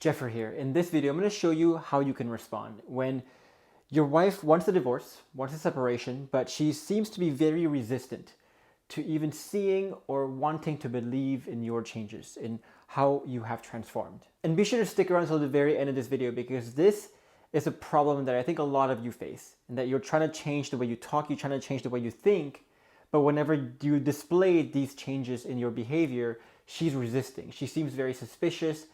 Geoffrey here. In this video, I'm going to show you how you can respond when your wife wants a divorce, wants a separation, but she seems to be very resistant to even seeing or wanting to believe in your changes, in how you have transformed. And be sure to stick around until the very end of this video, because this is a problem that I think a lot of you face, and that you're trying to change the way you talk, you're trying to change the way you think, but whenever you display these changes in your behavior, she's resisting. She seems very suspicious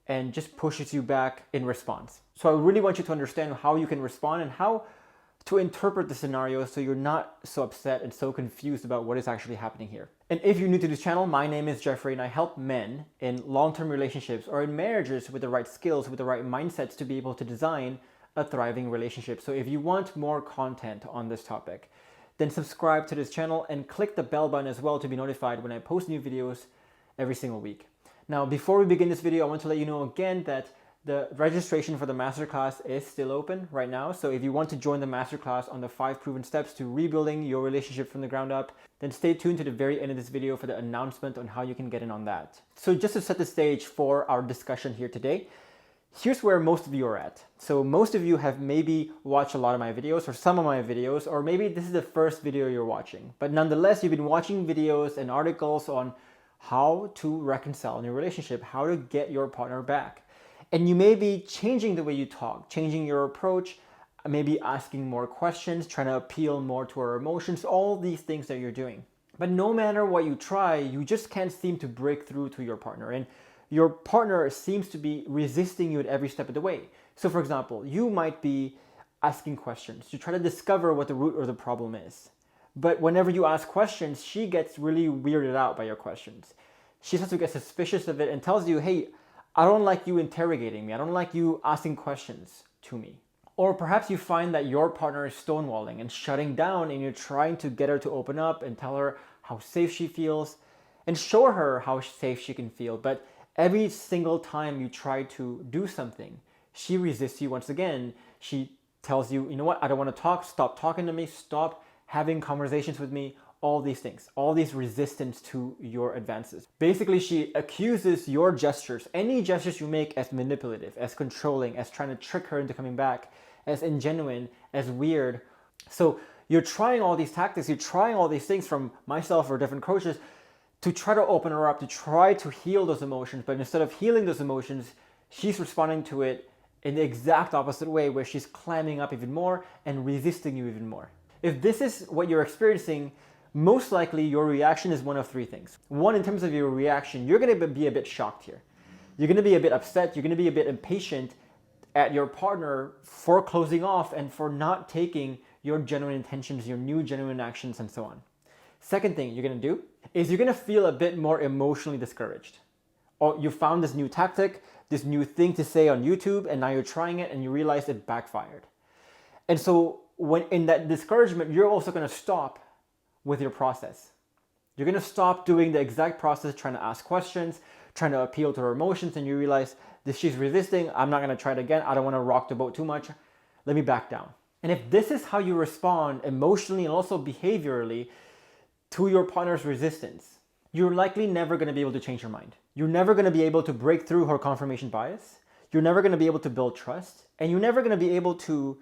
and just pushes you back in response. So I really want you to understand how you can respond and how to interpret the scenario so you're not so upset and so confused about what is actually happening here. And if you're new to this channel, my name is Geoffrey and I help men in long-term relationships or in marriages with the right skills, with the right mindsets to be able to design a thriving relationship. So if you want more content on this topic, then subscribe to this channel and click the bell button as well to be notified when I post new videos every single week. Now, before we begin this video, I want to let you know again that the registration for the masterclass is still open right now. So if you want to join the masterclass on the 5 proven steps to rebuilding your relationship from the ground up, then stay tuned to the very end of this video for the announcement on how you can get in on that. So just to set the stage for our discussion here today, here's where most of you are at. So most of you have maybe watched a lot of my videos or some of my videos, or maybe this is the first video you're watching. But nonetheless, you've been watching videos and articles on how to reconcile in your relationship, how to get your partner back. And you may be changing the way you talk, changing your approach, maybe asking more questions, trying to appeal more to our emotions, all these things that you're doing. But no matter what you try, you just can't seem to break through to your partner. And your partner seems to be resisting you at every step of the way. So for example, you might be asking questions to try to discover what the root of the problem is. But whenever you ask questions, she gets really weirded out by your questions. She starts to get suspicious of it and tells you, hey, I don't like you interrogating me. I don't like you asking questions to me. Or perhaps you find that your partner is stonewalling and shutting down, and you're trying to get her to open up and tell her how safe she feels and show her how safe she can feel. But every single time you try to do something, she resists you once again. She tells you, you know what, I don't want to talk. Stop talking to me. Stop having conversations with me. All these things, all these resistance to your advances. Basically, she accuses your gestures, any gestures you make, as manipulative, as controlling, as trying to trick her into coming back, as ingenuine, as weird. So you're trying all these tactics, you're trying all these things from myself or different coaches to try to open her up, to try to heal those emotions. But instead of healing those emotions, she's responding to it in the exact opposite way, where she's clamming up even more and resisting you even more. If this is what you're experiencing, most likely your reaction is one of 3 things. One, in terms of your reaction, you're going to be a bit shocked here. You're going to be a bit upset. You're going to be a bit impatient at your partner for closing off and for not taking your genuine intentions, your new genuine actions, and so on. Second thing you're going to do is you're going to feel a bit more emotionally discouraged. Or you found this new tactic, this new thing to say on YouTube, and now you're trying it and you realize it backfired. And so when in that discouragement, you're also going to stop with your process. You're going to stop doing the exact process, trying to ask questions, trying to appeal to her emotions, and you realize that she's resisting. I'm not going to try it again. I don't want to rock the boat too much. Let me back down. And if this is how you respond emotionally and also behaviorally to your partner's resistance, you're likely never going to be able to change her mind. You're never going to be able to break through her confirmation bias. You're never going to be able to build trust, and you're never going to be able to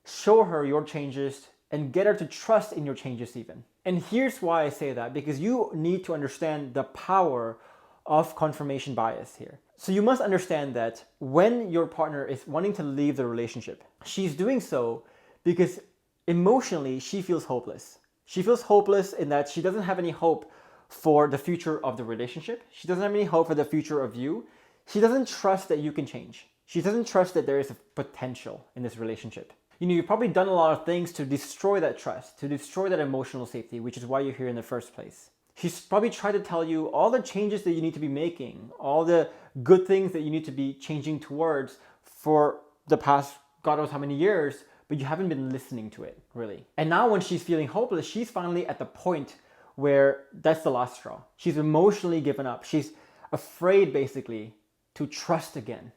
show her your changes and get her to trust in your changes even. And here's why I say that, because you need to understand the power of confirmation bias here. So you must understand that when your partner is wanting to leave the relationship, she's doing so because emotionally she feels hopeless. She feels hopeless in that she doesn't have any hope for the future of the relationship. She doesn't have any hope for the future of you. She doesn't trust that you can change. She doesn't trust that there is a potential in this relationship. You know, you've probably done a lot of things to destroy that trust, to destroy that emotional safety, which is why you're here in the first place. She's probably tried to tell you all the changes that you need to be making, all the good things that you need to be changing towards for the past God knows how many years, but you haven't been listening to it, really. And now when she's feeling hopeless, she's finally at the point where that's the last straw. She's emotionally given up. She's afraid, basically, to trust again,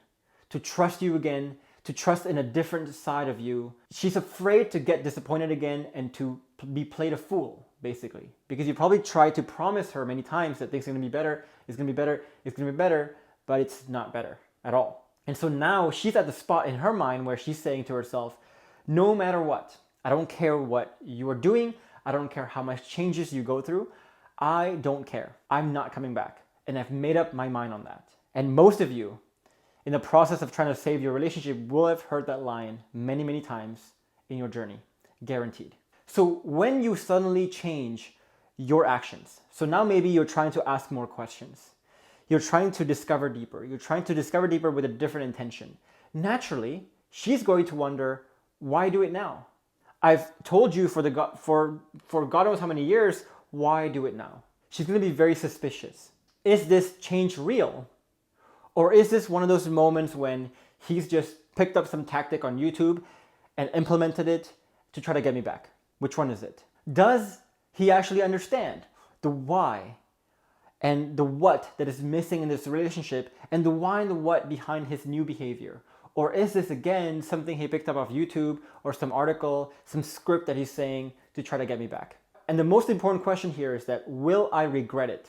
to trust you again, to trust in a different side of you. She's afraid to get disappointed again and to be played a fool, basically. Because you probably tried to promise her many times that things are going to be better, it's going to be better, it's going to be better, but it's not better at all. And so now she's at the spot in her mind where she's saying to herself, no matter what, I don't care what you are doing, I don't care how much changes you go through, I don't care. I'm not coming back. And I've made up my mind on that. And most of you, in the process of trying to save your relationship, will have heard that line many, many times in your journey, guaranteed. So when you suddenly change your actions, so now maybe you're trying to ask more questions, you're trying to discover deeper, you're trying to discover deeper with a different intention, naturally, she's going to wonder, why do it now? I've told you for God knows how many years, why do it now? She's going to be very suspicious. Is this change real? Or is this one of those moments when he's just picked up some tactic on YouTube and implemented it to try to get me back? Which one is it? Does he actually understand the why and the what that is missing in this relationship, and the why and the what behind his new behavior? Or is this again something he picked up off YouTube or some article, some script that he's saying to try to get me back? And the most important question here is that, will I regret it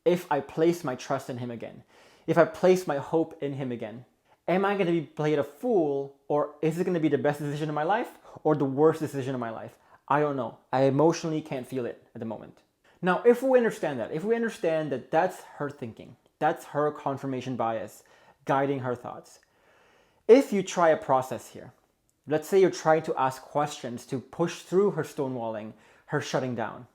if I place my trust in him again? If I place my hope in him again? Am I going to be played a fool, or is it going to be the best decision of my life or the worst decision of my life? I don't know. I emotionally can't feel it at the moment. Now, if we understand that that's her thinking, that's her confirmation bias guiding her thoughts. If you try a process here, let's say you're trying to ask questions to push through her stonewalling, her shutting down,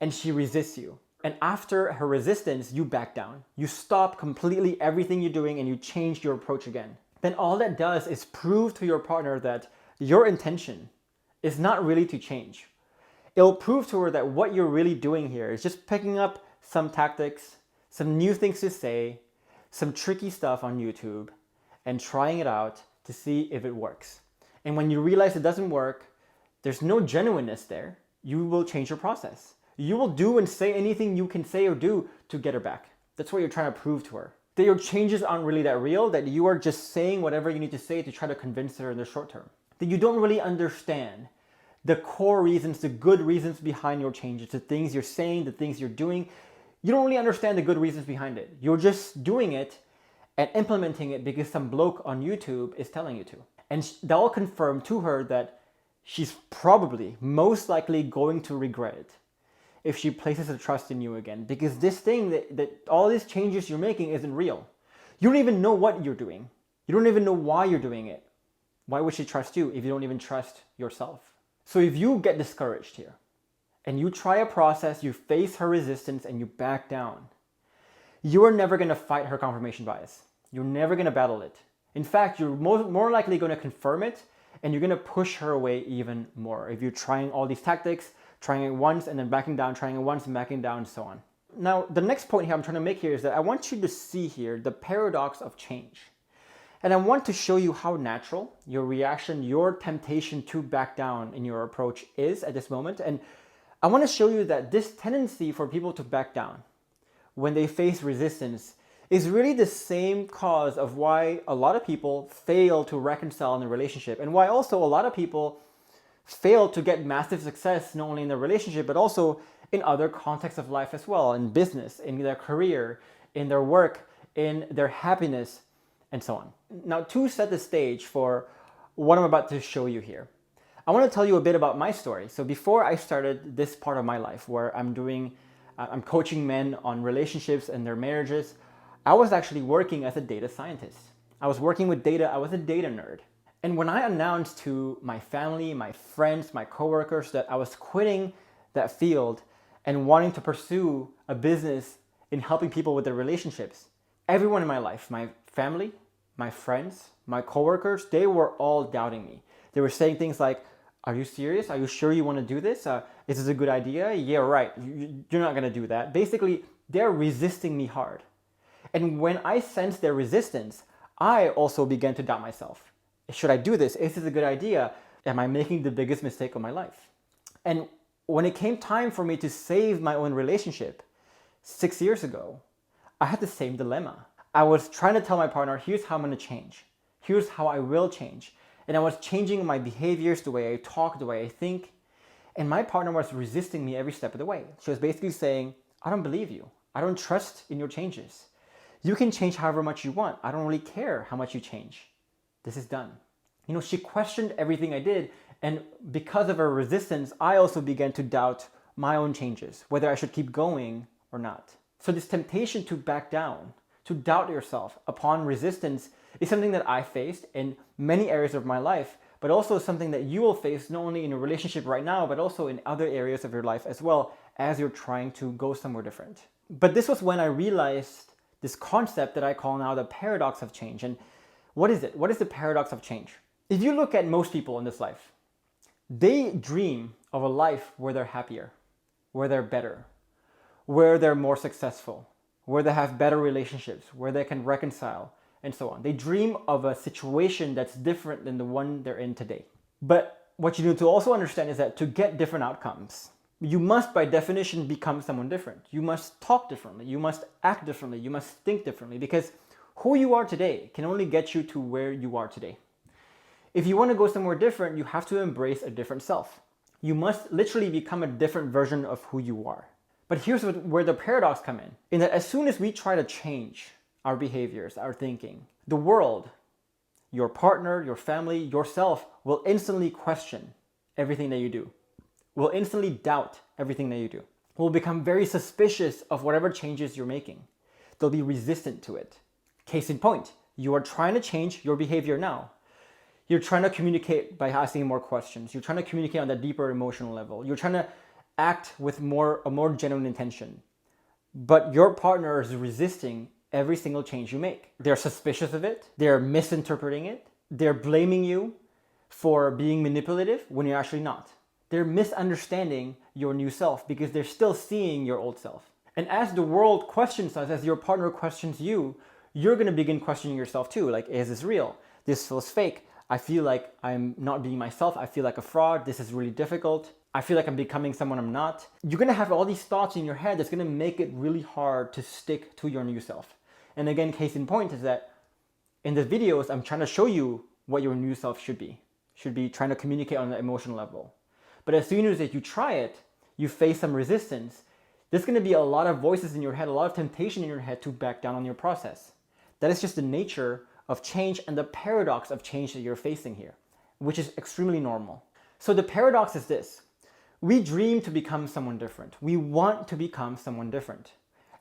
and she resists you. And after her resistance, you back down. You stop completely everything you're doing and you change your approach again. Then all that does is prove to your partner that your intention is not really to change. It'll prove to her that what you're really doing here is just picking up some tactics, some new things to say, some tricky stuff on YouTube, and trying it out to see if it works. And when you realize it doesn't work, there's no genuineness there, you will change your process. You will do and say anything you can say or do to get her back. That's what you're trying to prove to her. That your changes aren't really that real, that you are just saying whatever you need to say to try to convince her in the short term. That you don't really understand the core reasons, the good reasons behind your changes, the things you're saying, the things you're doing. You don't really understand the good reasons behind it. You're just doing it and implementing it because some bloke on YouTube is telling you to. And that'll confirm to her that she's probably, most likely going to regret it if she places her trust in you again. Because this thing, that all these changes you're making isn't real. You don't even know what you're doing. You don't even know why you're doing it. Why would she trust you if you don't even trust yourself? So if you get discouraged here, and you try a process, you face her resistance, and you back down, you are never going to fight her confirmation bias. You're never going to battle it. In fact, you're more likely going to confirm it, and you're going to push her away even more if you're trying all these tactics, trying it once and then backing down, trying it once and backing down, and so on. Now, the next point here I'm trying to make here is that I want you to see here the paradox of change. And I want to show you how natural your reaction, your temptation to back down in your approach is at this moment. And I want to show you that this tendency for people to back down when they face resistance is really the same cause of why a lot of people fail to reconcile in a relationship, and why also a lot of people fail to get massive success not only in their relationship but also in other contexts of life as well, in business, in their career, in their work, in their happiness, and so on. Now, to set the stage for what I'm about to show you here, I want to tell you a bit about my story. So before I started this part of my life where I'm coaching men on relationships and their marriages, I was actually working as a data scientist. I was working with data. I was a data nerd. And when I announced to my family, my friends, my coworkers that I was quitting that field and wanting to pursue a business in helping people with their relationships, everyone in my life, my family, my friends, my coworkers, they were all doubting me. They were saying things like, "Are you serious? Are you sure you want to do this? Is this a good idea? Yeah, right. You're not going to do that." Basically, they're resisting me hard. And when I sensed their resistance, I also began to doubt myself. Should I do this? Is this a good idea? Am I making the biggest mistake of my life? And when it came time for me to save my own relationship 6 years ago, I had the same dilemma. I was trying to tell my partner, here's how I'm going to change. Here's how I will change. And I was changing my behaviors, the way I talk, the way I think. And my partner was resisting me every step of the way. She was basically saying, I don't believe you. I don't trust in your changes. You can change however much you want. I don't really care how much you change. This is done. She questioned everything I did, and because of her resistance, I also began to doubt my own changes, whether I should keep going or not. So this temptation to back down, to doubt yourself upon resistance, is something that I faced in many areas of my life, but also something that you will face not only in a relationship right now, but also in other areas of your life as well, as you're trying to go somewhere different. But this was when I realized this concept that I call now the paradox of change. And what is it? What is the paradox of change? If you look at most people in this life, they dream of a life where they're happier, where they're better, where they're more successful, where they have better relationships, where they can reconcile, and so on. They dream of a situation that's different than the one they're in today. But what you need to also understand is that to get different outcomes, you must by definition become someone different. You must talk differently, you must act differently, you must think differently, because who you are today can only get you to where you are today. If you want to go somewhere different, you have to embrace a different self. You must literally become a different version of who you are. But here's where the paradox come in that as soon as we try to change our behaviors, our thinking, the world, your partner, your family, yourself will instantly question everything that you do, will instantly doubt everything that you do, will become very suspicious of whatever changes you're making. They'll be resistant to it. Case in point, you are trying to change your behavior now. You're trying to communicate by asking more questions. You're trying to communicate on that deeper emotional level. You're trying to act with a more genuine intention. But your partner is resisting every single change you make. They're suspicious of it. They're misinterpreting it. They're blaming you for being manipulative when you're actually not. They're misunderstanding your new self because they're still seeing your old self. And as the world questions us, as your partner questions you, you're going to begin questioning yourself too. Like, is this real? This feels fake. I feel like I'm not being myself. I feel like a fraud. This is really difficult. I feel like I'm becoming someone I'm not. You're going to have all these thoughts in your head that's going to make it really hard to stick to your new self. And again, case in point is that in the videos, I'm trying to show you what your new self should be. Should be trying to communicate on the emotional level. But as soon as you try it, you face some resistance. There's going to be a lot of voices in your head, a lot of temptation in your head to back down on your process. That is just the nature of change and the paradox of change that you're facing here, which is extremely normal. So the paradox is this. We dream to become someone different. We want to become someone different.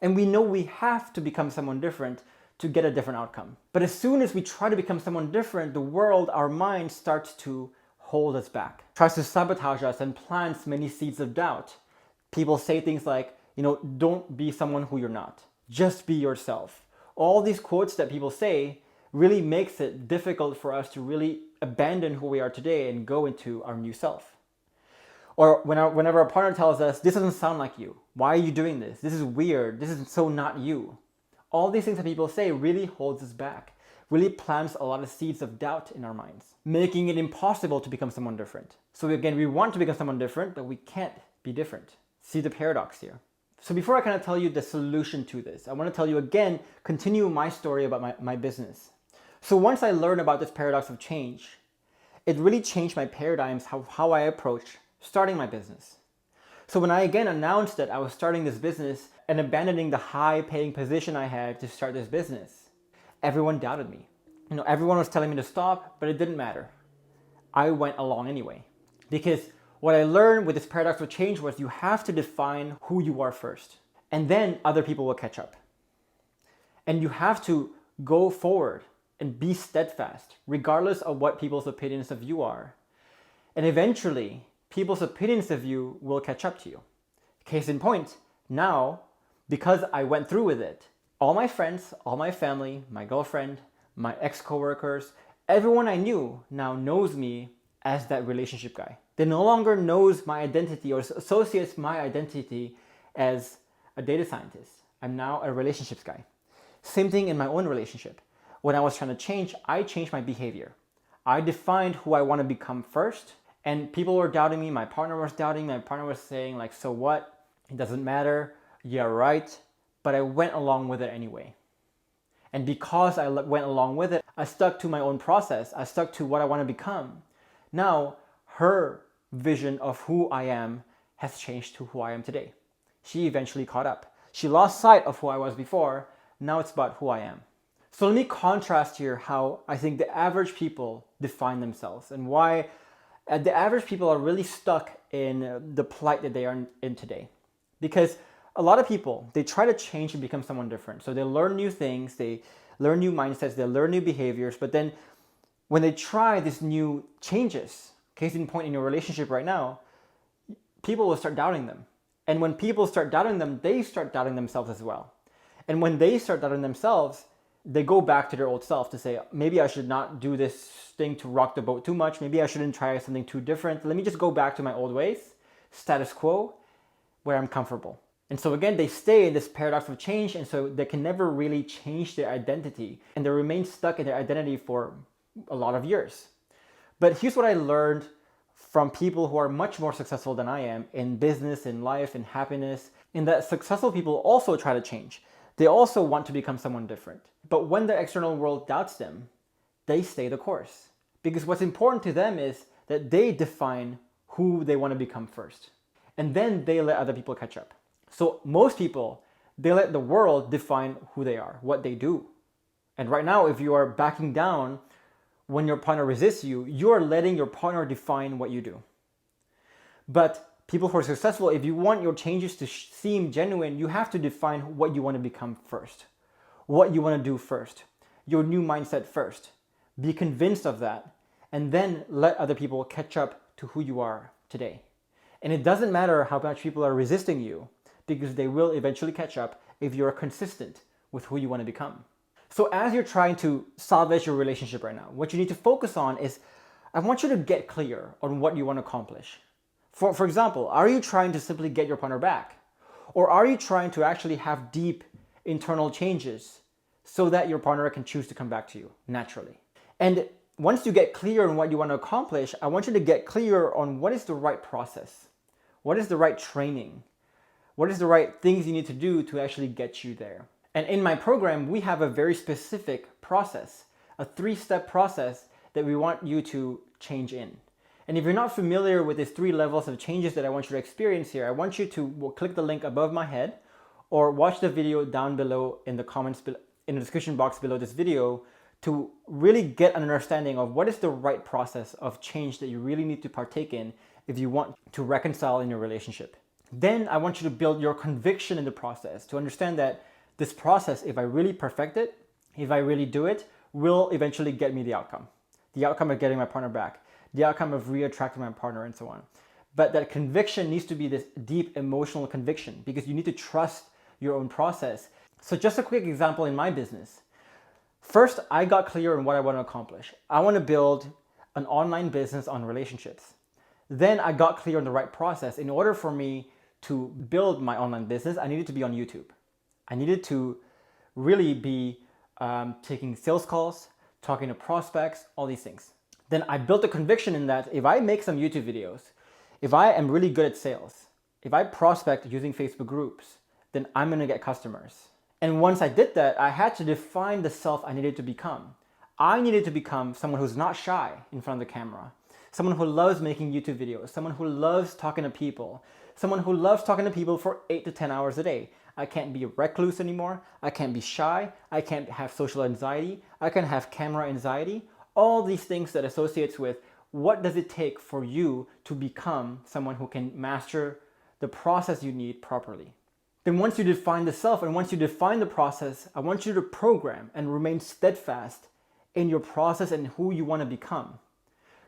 And we know we have to become someone different to get a different outcome. But as soon as we try to become someone different, the world, our mind starts to hold us back, tries to sabotage us and plants many seeds of doubt. People say things like, don't be someone who you're not. Just be yourself. All these quotes that people say really makes it difficult for us to really abandon who we are today and go into our new self. Or whenever a partner tells us, this doesn't sound like you. Why are you doing this? This is weird. This is so not you. All these things that people say really holds us back, really plants a lot of seeds of doubt in our minds, making it impossible to become someone different. So again, we want to become someone different, but we can't be different. See the paradox here. So before I kind of tell you the solution to this, I want to tell you again, continue my story about my business. So once I learned about this paradox of change, it really changed my paradigms, how I approach starting my business. So when I again announced that I was starting this business and abandoning the high paying position I had to start this business, everyone doubted me. Everyone was telling me to stop, but it didn't matter. I went along anyway. Because what I learned with this paradox of change was you have to define who you are first, and then other people will catch up. And you have to go forward and be steadfast, regardless of what people's opinions of you are. And eventually, people's opinions of you will catch up to you. Case in point, now, because I went through with it, all my friends, all my family, my girlfriend, my ex-coworkers, everyone I knew now knows me as that relationship guy. They no longer knows my identity or associates my identity as a data scientist. I'm now a relationships guy. Same thing in my own relationship. When I was trying to change, I changed my behavior. I defined who I want to become first, and people were doubting me. My partner was doubting me. My partner was saying like, so what? It doesn't matter. Yeah, right. But I went along with it anyway. And because I went along with it, I stuck to my own process. I stuck to what I want to become. Now, her vision of who I am has changed to who I am today. She eventually caught up. She lost sight of who I was before, Now it's about who I am. So let me contrast here how I think the average people define themselves and why the average people are really stuck in the plight that they are in today. Because a lot of people, they try to change and become someone different. So they learn new things, they learn new mindsets, they learn new behaviors, but then when they try these new changes, case in point in your relationship right now, people will start doubting them. And when people start doubting them, they start doubting themselves as well. And when they start doubting themselves, they go back to their old self to say, maybe I should not do this thing to rock the boat too much. Maybe I shouldn't try something too different. Let me just go back to my old ways, status quo, where I'm comfortable. And so again, they stay in this paradox of change, and so they can never really change their identity, and they remain stuck in their identity for a lot of years. But here's what I learned from people who are much more successful than I am in business, in life, in happiness, in that successful people also try to change. They also want to become someone different. But when the external world doubts them, they stay the course. Because what's important to them is that they define who they want to become first. And then they let other people catch up. So most people, they let the world define who they are, what they do. And right now, if you are backing down when your partner resists you, you're letting your partner define what you do. But people who are successful, if you want your changes to seem genuine, you have to define what you want to become first, what you want to do first, your new mindset first. Be convinced of that, and then let other people catch up to who you are today. And it doesn't matter how much people are resisting you, because they will eventually catch up if you're consistent with who you want to become. So as you're trying to salvage your relationship right now, what you need to focus on is, I want you to get clear on what you want to accomplish. For example, are you trying to simply get your partner back? Or are you trying to actually have deep internal changes so that your partner can choose to come back to you naturally? And once you get clear on what you want to accomplish, I want you to get clear on what is the right process. What is the right training? What is the right things you need to do to actually get you there? And in my program, we have a very specific process, a 3-step process that we want you to change in. And if you're not familiar with these 3 levels of changes that I want you to experience here, I want you to click the link above my head or watch the video down below in the comments, in the description box below this video, to really get an understanding of what is the right process of change that you really need to partake in if you want to reconcile in your relationship. Then I want you to build your conviction in the process, to understand that this process, if I really perfect it, if I really do it, will eventually get me the outcome of getting my partner back, the outcome of re-attracting my partner, and so on. But that conviction needs to be this deep emotional conviction, because you need to trust your own process. So just a quick example in my business. First, I got clear on what I want to accomplish. I want to build an online business on relationships. Then I got clear on the right process. In order for me to build my online business, I needed to be on YouTube. I needed to really be taking sales calls, talking to prospects, all these things. Then I built a conviction in that if I make some YouTube videos, if I am really good at sales, if I prospect using Facebook groups, then I'm going to get customers. And once I did that, I had to define the self I needed to become. I needed to become someone who's not shy in front of the camera, someone who loves making YouTube videos, someone who loves talking to people, someone who loves talking to people for 8 to 10 hours a day. I can't be a recluse anymore. I can't be shy. I can't have social anxiety. I can have camera anxiety. All these things that associates with what does it take for you to become someone who can master the process you need properly. Then once you define the self and once you define the process, I want you to program and remain steadfast in your process and who you want to become.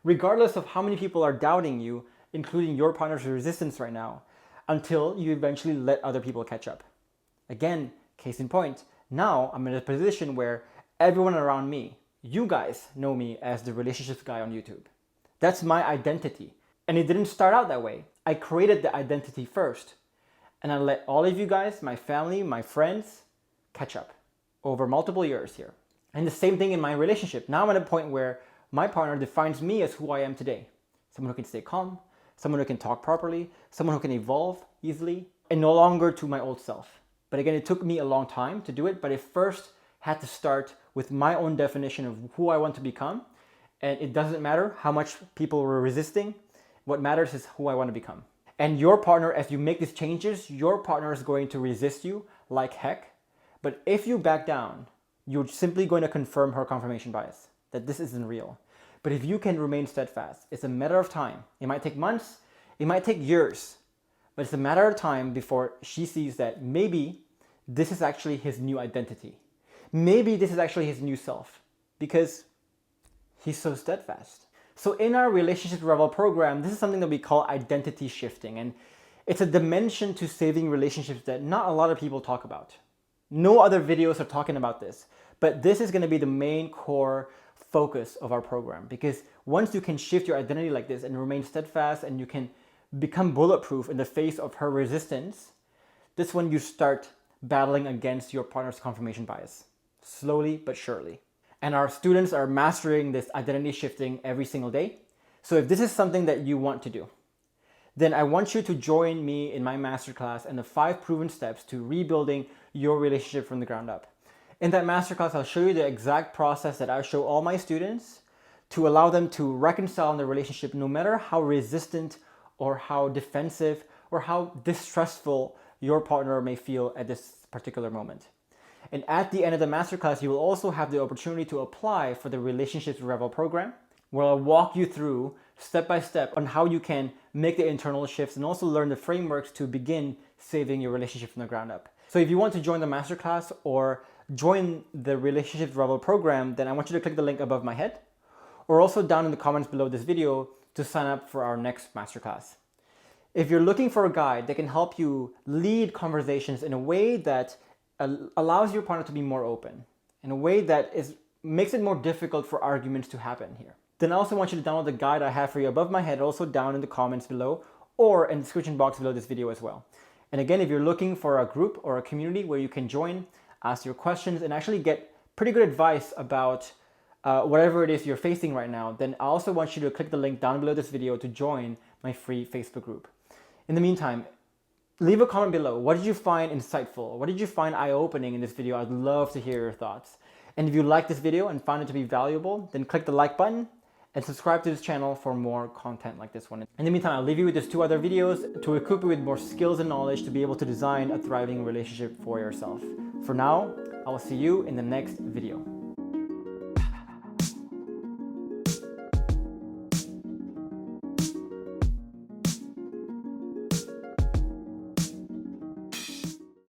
Regardless of how many people are doubting you, including your partner's resistance right now, until you eventually let other people catch up. Again, case in point, now I'm in a position where everyone around me, you guys know me as the relationships guy on YouTube. That's my identity. And it didn't start out that way. I created the identity first. And I let all of you guys, my family, my friends, catch up over multiple years here. And the same thing in my relationship. Now I'm at a point where my partner defines me as who I am today. Someone who can stay calm, someone who can talk properly, someone who can evolve easily, and no longer to my old self. But again, it took me a long time to do it, but it first had to start with my own definition of who I want to become. And it doesn't matter how much people were resisting. What matters is who I want to become. And your partner, as you make these changes, your partner is going to resist you like heck. But if you back down, you're simply going to confirm her confirmation bias, that this isn't real. But if you can remain steadfast, it's a matter of time. It might take months, it might take years, but it's a matter of time before she sees that maybe this is actually his new identity. Maybe this is actually his new self, because he's so steadfast. So in our Relationship Revel program, this is something that we call identity shifting. And it's a dimension to saving relationships that not a lot of people talk about. No other videos are talking about this, but this is going to be the main core focus of our program, because once you can shift your identity like this and remain steadfast, and you can become bulletproof in the face of her resistance, that's when you start battling against your partner's confirmation bias, slowly but surely. And our students are mastering this identity shifting every single day. So if this is something that you want to do, then I want you to join me in my masterclass and the 5 proven steps to rebuilding your relationship from the ground up. In that masterclass, I'll show you the exact process that I show all my students to allow them to reconcile in their relationship, no matter how resistant or how defensive or how distrustful your partner may feel at this particular moment. And at the end of the masterclass, you will also have the opportunity to apply for the Relationships Revel program, where I'll walk you through step by step on how you can make the internal shifts and also learn the frameworks to begin saving your relationship from the ground up. So if you want to join the masterclass or join the Relationships Revel program, then I want you to click the link above my head, or also down in the comments below this video to sign up for our next masterclass. If you're looking for a guide that can help you lead conversations in a way that allows your partner to be more open, in a way that makes it more difficult for arguments to happen here, then I also want you to download the guide I have for you above my head, also down in the comments below, or in the description box below this video as well. And again, if you're looking for a group or a community where you can join, ask your questions, and actually get pretty good advice about whatever it is you're facing right now, then I also want you to click the link down below this video to join my free Facebook group. In the meantime, leave a comment below. What did you find insightful? What did you find eye-opening in this video? I'd love to hear your thoughts. And if you like this video and found it to be valuable, then click the like button and subscribe to this channel for more content like this one. In the meantime, I'll leave you with these 2 other videos to equip you with more skills and knowledge to be able to design a thriving relationship for yourself. For now, I will see you in the next video.